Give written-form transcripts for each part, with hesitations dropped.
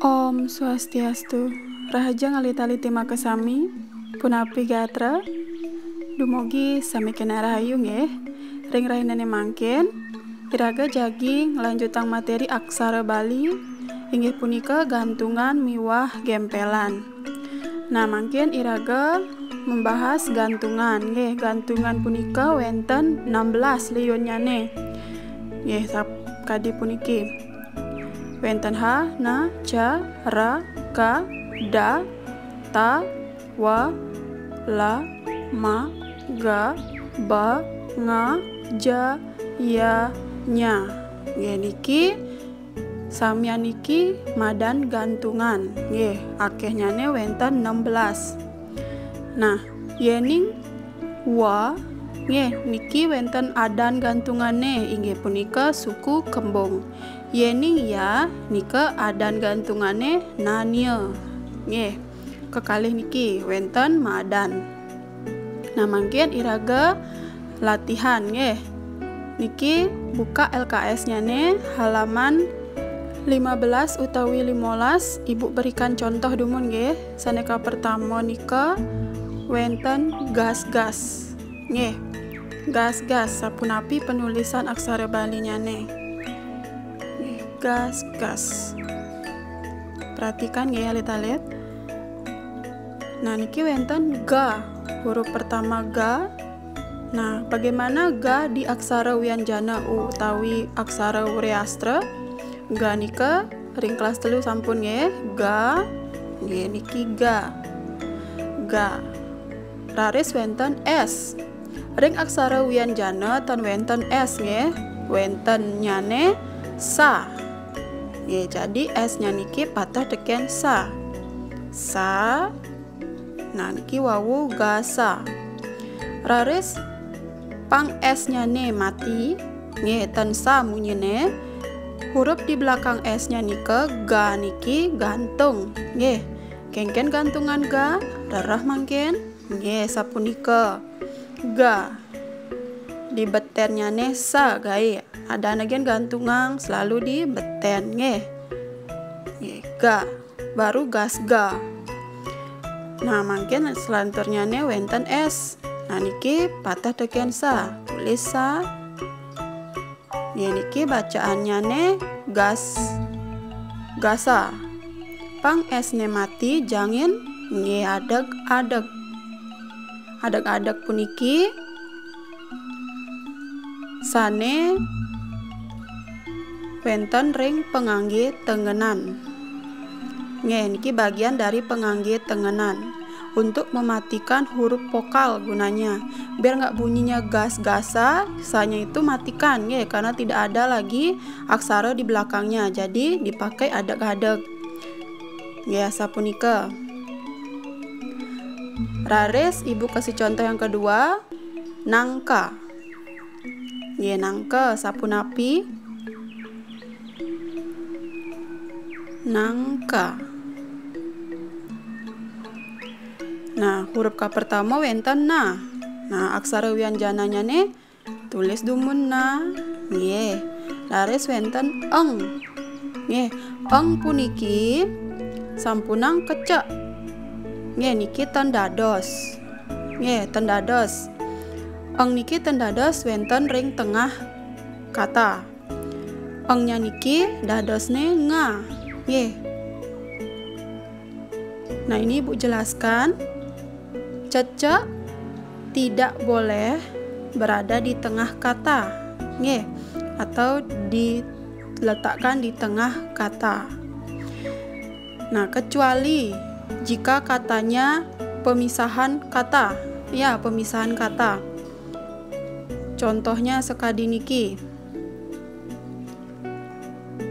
Om Swastiastu, Rahaja ngalita-liti makasami, punapi gatra, dumogi sami kena rahayu nggih, ring rahinane mangken, iraga jagi ngelanjutang materi aksara Bali, inggih punika gantungan miwah gempelan. Nah mangken iraga membahas gantungan, nggih gantungan punika wenten 16 liyonyane, nggih kadi puniki. Wenten ha, na, ca, ra, ka, da, ta, wa, la, ma, ga, ba, nga, ja, ya, nya. Nggih niki samya niki madan gantungan. Nggih, akehnyane wenten 16. Nah, yening wa nggih niki wenten adan gantungane inggih punika suku Kembung. Yening ya nika adan gantungane nanya. Nggih, kekalih niki wenten madan. Nah, mangken iraga latihan nggih. Niki buka LKS-nya nih halaman 15 utawi 15. Ibu berikan contoh dumun nggih. Saneka pertama nika wenten gas-gas. Nggih. Gas-gas sapunapi penulisan aksara Bali-nya nih. Gas-gas. Perhatikan ya lihat. Nah, niki wenten ga. Huruf pertama ga. Nah, bagaimana ga di aksara wianjana utawi aksara wreastra? Ga nika ring kelas 3 sampun ya. Ga. Nggih niki ga. Ga. Raris wenten s. Ring aksara wianjana tan wenten s nggih. Wenten nyane sa. Nggih, jadi s-nya niki patah teken sa. Sa. Nah, niki wawu gasa. Raris pang s-nya ne mati. Nggih, tan sa munyene. Huruf di belakang s-nya nika ga niki gantung. Nggih. Kengken gantungan ga, darah mangken. Nggih, sapunika. Ga. Di betennya ne sa gai. Ada nagen gantungan selalu di beten nggih. Ga. Baru gas ga. Nah, mangken selanturnya ne wenten s. Nah, niki patah teken sa. Tulis sa. Niki bacaannya ne gas. Gasa. Pang s ne mati jangan nggih adeg-adeg. Adeg-adeg puniki sane wenten ring pengangge tengenan. Nggih, niki bagian dari pengangge tengenan untuk mematikan huruf vokal gunanya. Biar nggak bunyinya gas-gasa, sanya itu matikan nggih karena tidak ada lagi aksara di belakangnya. Jadi dipakai adeg-adeg. Nggih, sapunika. Raris ibu kasih contoh yang kedua, nangka. Nggih, nangka sapunapi? Nangka. Nah, huruf K pertama wenten na. Nah, aksara wianjananya nih tulis dumun na. Nggih. Laris wenten eng. Nggih, eng puniki sampunang kecek. Nggih, niki tendados. Nggih, tendados. Eng niki tendados wenten ring tengah kata. Engnya niki dadosne nga. Nggih. Nah, ini Ibu jelaskan. Cecek tidak boleh berada di tengah kata. Nggih. Atau diletakkan di tengah kata. Nah, kecuali jika katanya pemisahan kata. Ya, pemisahan kata. Contohnya sekadi niki.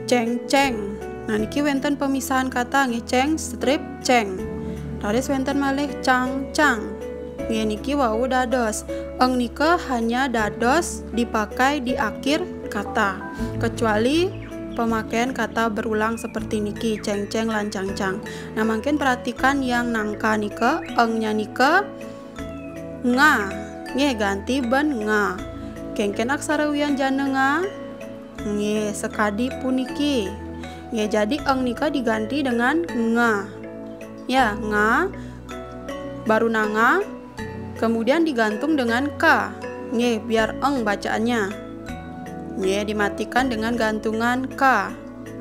Ceng-ceng. Nah, niki wenten pemisahan kata nggih, ceng strip ceng. Raris wenten malih cang-cang. Nggih niki wawu dados. Eng nika hanya dados dipakai di akhir kata. Kecuali pemakaian kata berulang seperti niki, ceng-ceng lan cang-cang. Nah, mungkin perhatikan yang nangka nika, engnya nika nga. Nggih, ganti ben nga. Kengken aksara wianjana nga. Nggih, sekadi puniki. Ya, jadi eng nika diganti dengan nga. Ya, nga baru nanga, kemudian digantung dengan ka. Nge, biar eng bacaannya. Nge, dimatikan dengan gantungan ka.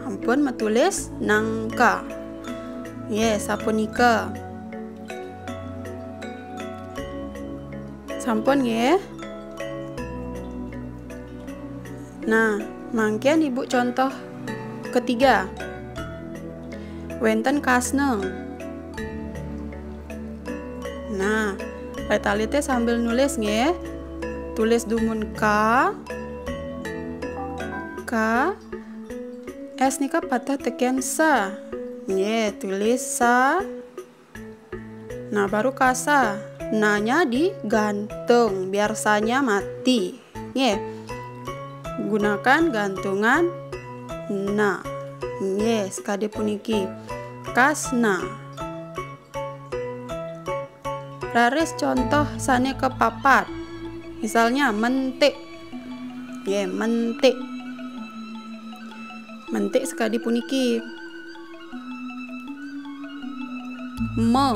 Ampun metulis nangka. Nge, sapunika. Sampun nge. Nah, mangken ibu contoh ketiga. Wenten kasneng. Nah, letalite sambil nulis nge. Tulis dumun ka. S nika patah teken sa. Nge, tulis sa. Nah, baru kasa. Nanya digantung biar sanya mati. Nge. Gunakan gantungan na. Yes, kade puniki kasna. Raris contoh sane kepapat. Misalnya mentik. Ye, mentik. Mentik sekadi puniki. Ma.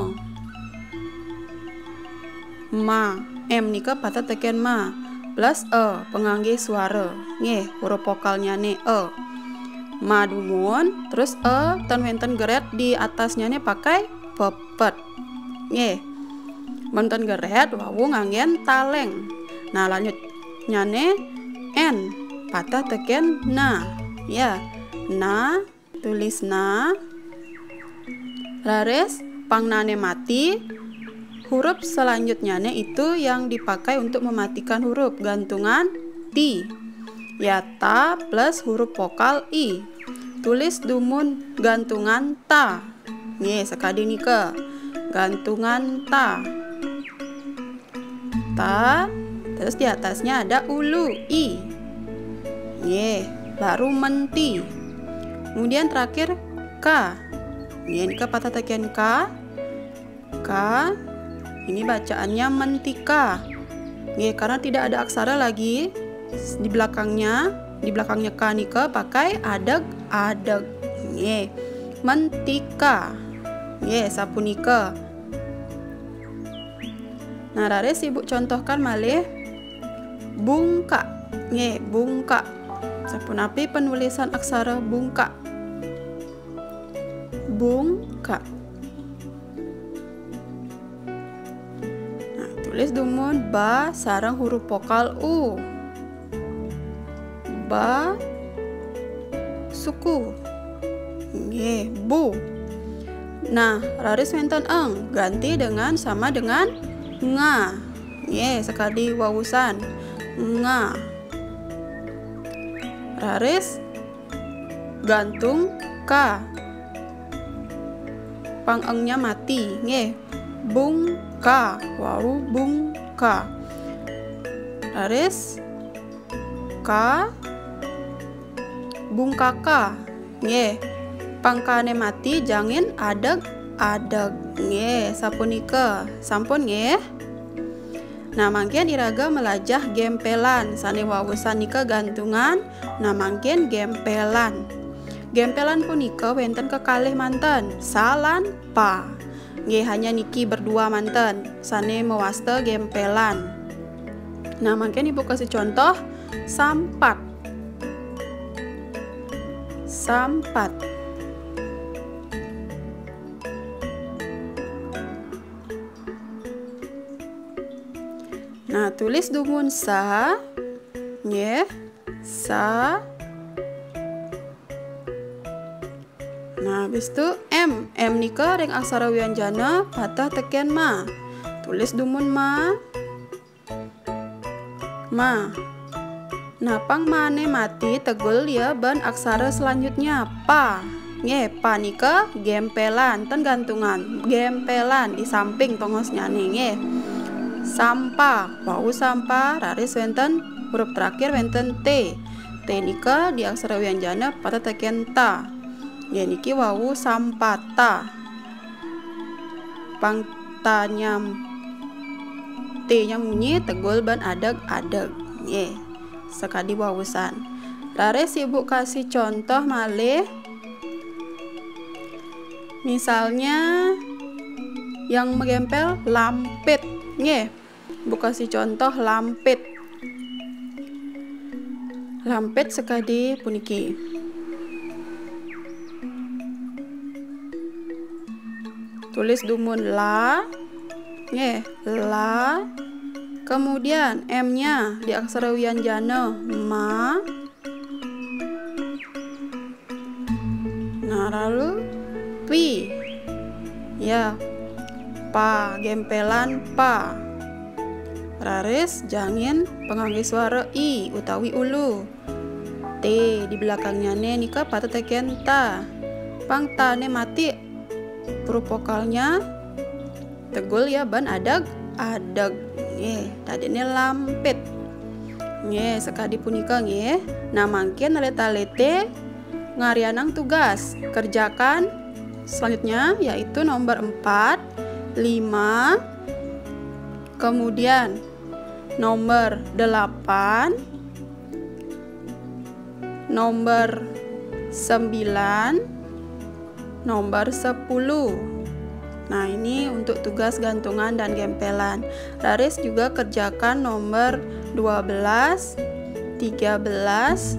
M nika patah teken ma. Plus pengangge suara. Nge, huruf vokalnya ne Ma dumun, terus ten wenten geret di atasnya ne pakai pepet. Nge. Wenten geret wawu nganggen taleng. Nah, lanjutnya ne n patah teken na. Ya. Na, tulis na. Laris pangnane mati. Huruf selanjutnya ne itu yang dipakai untuk mematikan huruf, gantungan ti. Ya, ta plus huruf vokal i. Tulis dumun gantungan ta. Nih, sekali nih ke gantungan ta. Ta, terus di atasnya ada ulu i. Nih, baru menti. Kemudian terakhir ka. Nih, ini ke patah teken ka. Ka. Ini bacaannya mentika. Nih, karena tidak ada aksara lagi di belakangnya ka nika pakai adeg. Nih, mentika. Nih, sapunika. Nah, raris ibu contohkan malih bungka. Nih, bungka. Sapunapi penulisan aksara bungka. Bungka. Nah, tulis dumun ba sarang huruf vokal u. Ba suku. Nggih, bu. Nah, raris wenten eng ganti dengan sama dengan nga. Nggih, sekali wawusan nga. Raris gantung ka. Pangengnya mati. Nggih, bungka. Wawu bungka. Raris ka bungkaka. Nggih, pangkane mati jangin adeg. Nggih, sapunika. Sampun nggih. Nah, mangken iraga melajah gempelan sane wawusan nika gantungan. Nah, mangken gempelan. Gempelan punika wenten kekalih manten, salan pa. Nggih, hanya niki berdua manten sane mewasta gempelan. Nah, mangken ibu kasih contoh sampat. Sampat. Nah, tulis dumun sa. Nggih, sa. Nah, habis itu M. M nika ring aksara wianjana patah teken ma. Tulis dumun ma. Ma. Nah, pang mane mati tegul ya ban aksara selanjutnya pa. Nge, pa nika gempelan ten gantungan. Gempelan di samping tongosnya nih nge. Sampah. Wau sampah raris wenten huruf terakhir wenten t. T nika di aksara wianjana patah teken ta. Ya, niki wawu sampata. Pang tanya T-nya bunyi tegul ban adeg. Ye, sekali wawusan. Raris ibu kasih contoh malih Misalnya yang menggempel lampit, nggih. Bu kasih contoh lampit. Lampit sekadi puniki. Tulis dumun la, nggih, la. Kemudian M-nya di aksara wianjana ma. Nah, lalu pi. Ya, pa, gempelan pa. Raris jangin pengangge suara i utawi ulu. T di belakangnya ne nika patut teken ta. Pang ta ne mati. Huruf vokalnya tegul ya ban adag. Nggih, tadi ini lampit. Nggih, sekadi punika nggih. Nah, mangkin leta-lete ngarianang tugas. Kerjakan selanjutnya yaitu nomor 4, 5, kemudian nomor 8, nomor 9, nomor 10. Nah, ini untuk tugas gantungan dan gempelan. Raris juga kerjakan nomor 12, 13,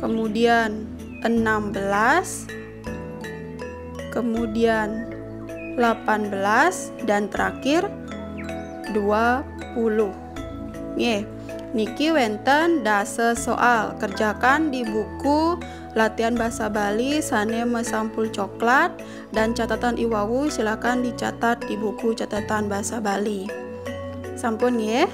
kemudian 16, kemudian 18, dan terakhir 20. Nggih, niki wenten dase soal. Kerjakan di buku latihan bahasa Bali sane mesampul coklat, dan catatan iwawu silakan dicatat di buku catatan bahasa Bali. Sampun nggih.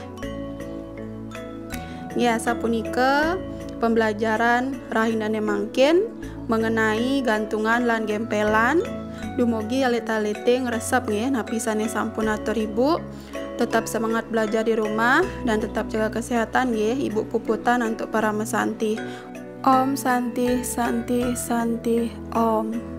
Ya, sapunika pembelajaran rahindane mangkin mengenai gantungan lan gempelan. Dumugi alita-alite ngresep nggih napisane sampun atur Ibu. Tetap semangat belajar di rumah dan tetap jaga kesehatan nggih Ibu Puputan untuk para mesanti. Om Santi Santi Santi Om.